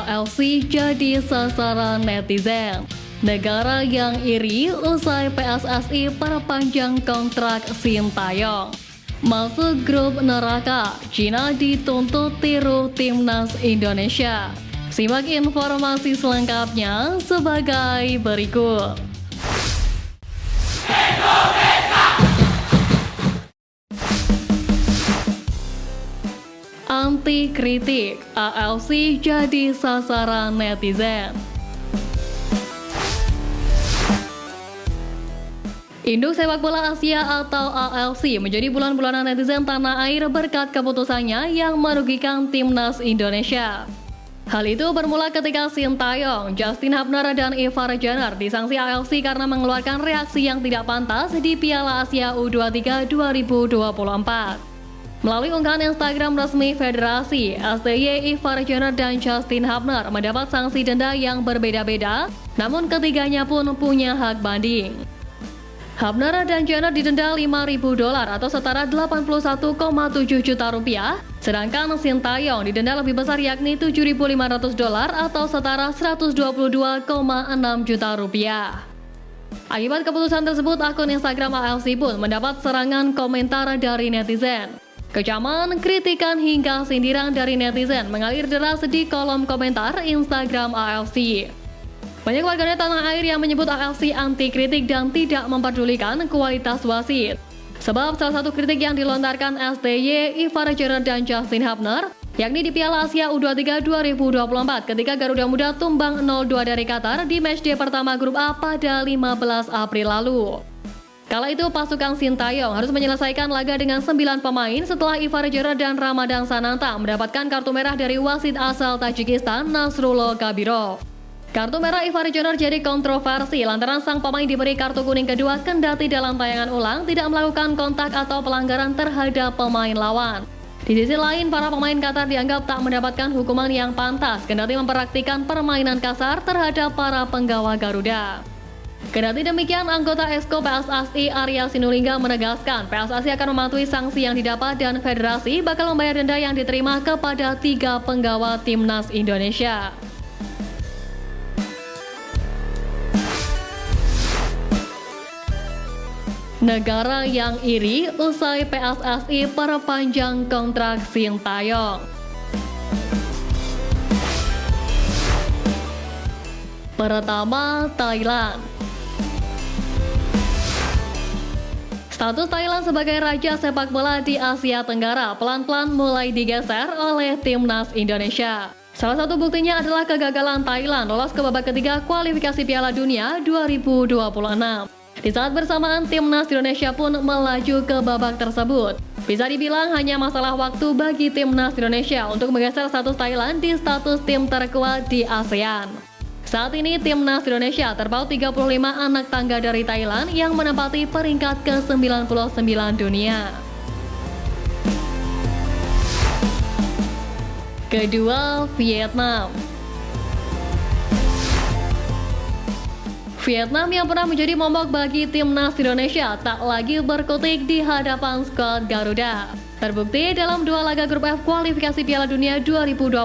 AFC jadi sasaran netizen. Negara yang iri usai PSSI perpanjang kontrak Sintayong. Masuk grup neraka, Cina dituntut tiru timnas Indonesia. Simak informasi selengkapnya sebagai berikut. Anti kritik, AFC jadi sasaran netizen. Induk Sepak Bola Asia atau AFC menjadi bulan-bulanan netizen tanah air berkat keputusannya yang merugikan timnas Indonesia. Hal itu bermula ketika Sintayong, Justin Hubner, dan Ivar Jenner disanksi AFC karena mengeluarkan reaksi yang tidak pantas di Piala Asia U23 2024. Melalui unggahan Instagram resmi Federasi, STY, Ivar Jenner, dan Justin Hubner mendapat sanksi denda yang berbeda-beda, namun ketiganya pun punya hak banding. Hubner dan Jenner didenda $5.000 atau setara 81,7 juta rupiah, sedangkan Sintayong didenda lebih besar yakni $7.500 atau setara 122,6 juta rupiah. Akibat keputusan tersebut, akun Instagram AFC pun mendapat serangan komentar dari netizen. Kecaman, kritikan hingga sindiran dari netizen mengalir deras di kolom komentar Instagram AFC. Banyak warganet tanah air yang menyebut AFC anti kritik dan tidak memperdulikan kualitas wasit. Sebab salah satu kritik yang dilontarkan STY, Ivar Jenner, dan Justin Hubner, yakni di Piala Asia U23 2024 ketika Garuda Muda tumbang 0-2 dari Qatar di matchday pertama grup A pada 15 April lalu. Kala itu pasukan Sintayong harus menyelesaikan laga dengan 9 pemain setelah Ivar Jenner dan Ramadan Sananta mendapatkan kartu merah dari wasit asal Tajikistan Nasrullah Kabirov. Kartu merah Ivar Jenner jadi kontroversi lantaran sang pemain diberi kartu kuning kedua kendati dalam tayangan ulang tidak melakukan kontak atau pelanggaran terhadap pemain lawan. Di sisi lain, para pemain Qatar dianggap tak mendapatkan hukuman yang pantas kendati mempraktikkan permainan kasar terhadap para penggawa Garuda. Kendati demikian, anggota Exco PSSI Arya Sinulinga menegaskan PSSI akan mematuhi sanksi yang didapat dan federasi bakal membayar denda yang diterima kepada 3 penggawa timnas Indonesia. Negara yang iri usai PSSI perpanjang kontrak Sintayong. Pertama, Thailand. Status Thailand sebagai raja sepak bola di Asia Tenggara pelan-pelan mulai digeser oleh timnas Indonesia. Salah satu buktinya adalah kegagalan Thailand lolos ke babak ketiga kualifikasi Piala Dunia 2026. Di saat bersamaan, timnas Indonesia pun melaju ke babak tersebut. Bisa dibilang hanya masalah waktu bagi timnas Indonesia untuk menggeser status Thailand di status tim terkuat di ASEAN. Saat ini, timnas Indonesia terpaut 35 anak tangga dari Thailand yang menempati peringkat ke-99 dunia. Kedua, Vietnam. Vietnam yang pernah menjadi momok bagi timnas Indonesia tak lagi berkutik di hadapan skuad Garuda. Terbukti dalam 2 laga grup F kualifikasi Piala Dunia 2026,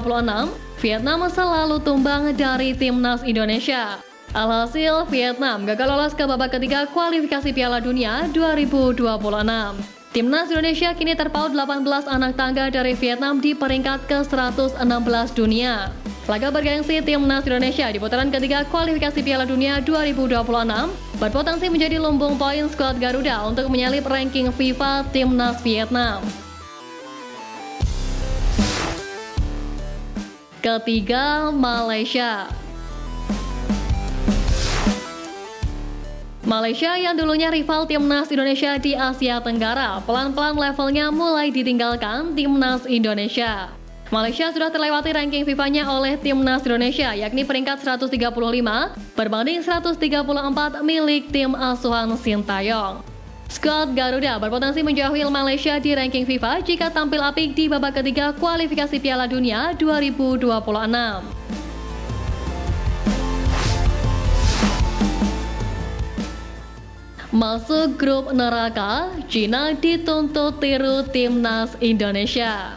Vietnam selalu tumbang dari timnas Indonesia. Alhasil, Vietnam gagal lolos ke babak ketiga kualifikasi Piala Dunia 2026. Timnas Indonesia kini terpaut 18 anak tangga dari Vietnam di peringkat ke-116 dunia. Laga bergengsi timnas Indonesia di putaran ketiga kualifikasi Piala Dunia 2026 berpotensi menjadi lumbung poin skuad Garuda untuk menyalip ranking FIFA timnas Vietnam. Ketiga, Malaysia. Malaysia yang dulunya rival timnas Indonesia di Asia Tenggara, pelan-pelan levelnya mulai ditinggalkan timnas Indonesia. Malaysia sudah terlewati ranking FIFA-nya oleh timnas Indonesia, yakni peringkat 135 berbanding 134 milik tim asuhan Sintayong. Skuad Garuda berpotensi menjauhi Malaysia di ranking FIFA jika tampil apik di babak ketiga kualifikasi Piala Dunia 2026. Masuk grup neraka, Cina dituntut tiru timnas Indonesia.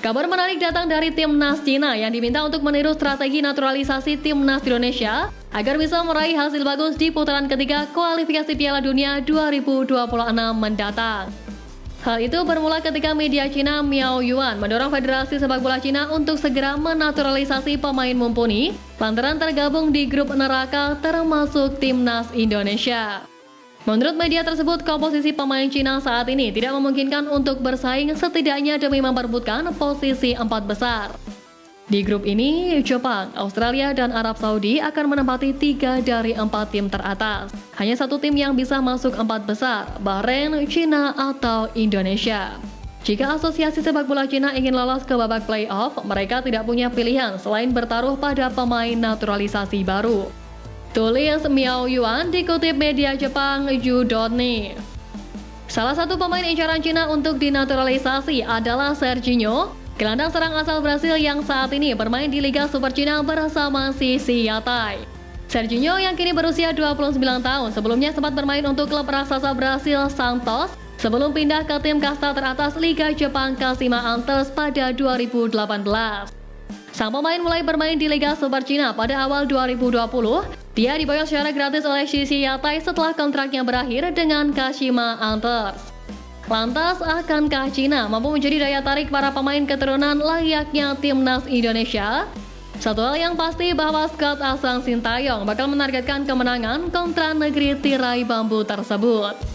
Kabar menarik datang dari timnas Cina yang diminta untuk meniru strategi naturalisasi timnas Indonesia agar bisa meraih hasil bagus di putaran ketiga kualifikasi Piala Dunia 2026 mendatang. Hal itu bermula ketika media Cina Miao Yuan mendorong Federasi Sepak Bola Cina untuk segera menaturalisasi pemain mumpuni lantaran tergabung di grup neraka termasuk timnas Indonesia. Menurut media tersebut, komposisi pemain Cina saat ini tidak memungkinkan untuk bersaing setidaknya demi memperebutkan posisi 4 besar. Di grup ini, Jepang, Australia, dan Arab Saudi akan menempati 3 dari 4 tim teratas. Hanya satu tim yang bisa masuk 4 besar, Bahrain, Cina, atau Indonesia. Jika Asosiasi Sepak Bola Cina ingin lolos ke babak playoff, mereka tidak punya pilihan selain bertaruh pada pemain naturalisasi baru. Tulis Miao Yuan dikutip media Jepang Ju.ni. Salah satu pemain incaran Cina untuk dinaturalisasi adalah Serginho, gelandang serang asal Brasil yang saat ini bermain di Liga Super Cina bersama Sisi Yatai. Serginho yang kini berusia 29 tahun sebelumnya sempat bermain untuk klub raksasa Brasil Santos sebelum pindah ke tim kasta teratas Liga Jepang Kashima Antlers pada 2018. Sang pemain mulai bermain di Liga Super Cina pada awal 2020. Dia diboyong secara gratis oleh Sisi Yatai setelah kontraknya berakhir dengan Kashima Antlers. Lantas, akankah Cina mampu menjadi daya tarik para pemain keturunan layaknya timnas Indonesia? Satu hal yang pasti bahwa skuad Asang Sintayong bakal menargetkan kemenangan kontra negeri tirai bambu tersebut.